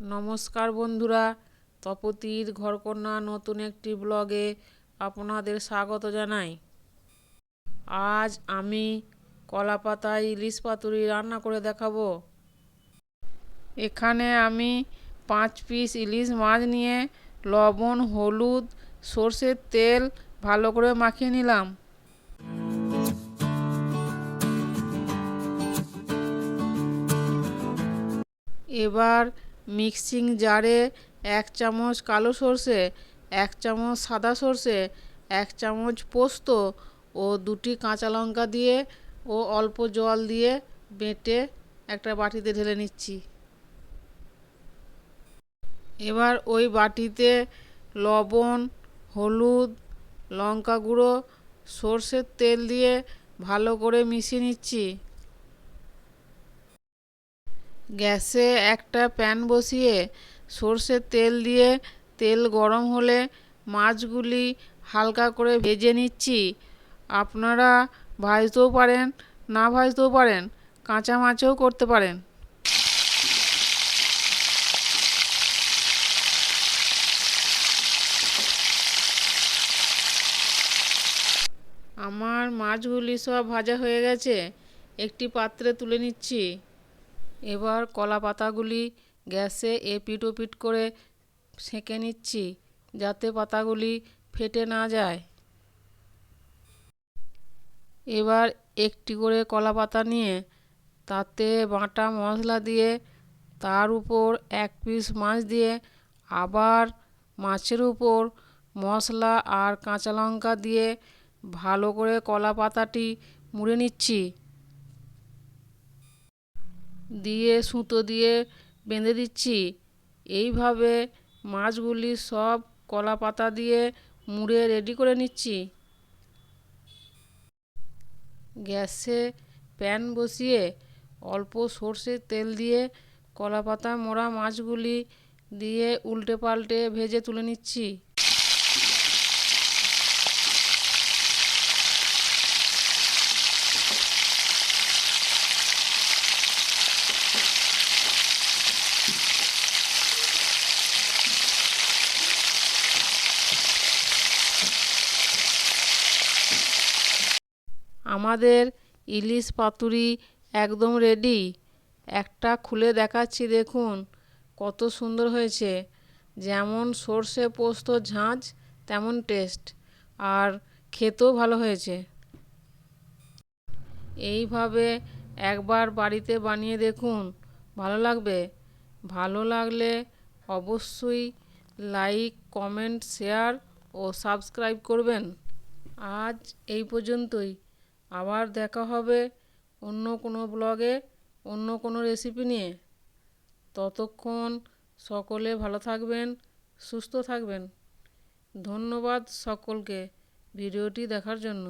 নমস্কার বন্ধুরা, তপতির ঘরকন্যা নতুন একটি ব্লগে আপনাদের স্বাগত জানাই। আজ আমি কলাপাতা ইলিশ পাতুরি রান্না করে দেখাবো। এখানে আমি 5 পিস ইলিশ মাছ নিয়ে লবণ, হলুদ, সর্ষের তেল ভালো করে মাখিয়ে নিলাম। এবার মিক্সিং জারে 1 চামচ কালো সর্ষে, 1 চামচ সাদা সর্ষে, 1 চামচ পোস্ত ও 2টি কাঁচা লঙ্কা দিয়ে ও অল্প জল দিয়ে বেটে একটা বাটিতে ঢেলে নিচ্ছি। এবার ওই বাটিতে লবণ, হলুদ, লঙ্কা গুঁড়ো, সর্ষের তেল দিয়ে ভালো করে মিশিয়ে নিচ্ছি। গ্যাসে একটা প্যান বসিয়ে সর্ষের তেল দিয়ে তেল গরম হলে মাছগুলি হালকা করে ভেজে নিচ্ছি। আপনারা ভাজতেও পারেন, না ভাজতেও পারেন, কাঁচা মাছেও করতে পারেন। আমার মাছগুলি সব ভাজা হয়ে গেছে, একটি পাত্রে তুলে নিচ্ছি। এবার কলা পাতাগুলি গ্যাসে এপিট ওপিট করে সেঁকে নিচ্ছি, যাতে পাতাগুলি ফেটে না যায়। এবার একটি করে কলা পাতা নিয়ে তাতে বাটা মশলা দিয়ে তার উপর 1 পিস মাছ দিয়ে আবার মাছের উপর মশলা আর কাঁচা লঙ্কা দিয়ে ভালো করে কলা পাতাটি মুড়ে নিচ্ছি। দিয়ে সুতো দিয়ে বেঁধে দিচ্ছি। এইভাবে মাছগুলি সব কলা পাতা দিয়ে মুড়ে রেডি করে নিচ্ছি। গ্যাসে প্যান বসিয়ে অল্প সর্ষের তেল দিয়ে কলা পাতা মোড়া মাছগুলি দিয়ে উল্টে পাল্টে ভেজে তুলে নিচ্ছি। আমাদের ইলিশ পাতুরি একদম রেডি। একটা খুলে দেখাচ্ছি, দেখুন কত সুন্দর হয়েছে। যেমন সর্ষে পোস্ত ঝাঁঝ তেমন টেস্ট, আর খেতেও ভালো হয়েছে। এইভাবে একবার বাড়িতে বানিয়ে দেখুন, ভালো লাগবে। ভালো লাগলে অবশ্যই লাইক, কমেন্ট, শেয়ার ও সাবস্ক্রাইব করবেন। আজ এই পর্যন্তই। আবার দেখা হবে অন্য কোনো ব্লগে, অন্য কোনো রেসিপি নিয়ে। ততক্ষণ সকলে ভালো থাকবেন, সুস্থ থাকবেন। ধন্যবাদ সকলকে ভিডিওটি দেখার জন্য।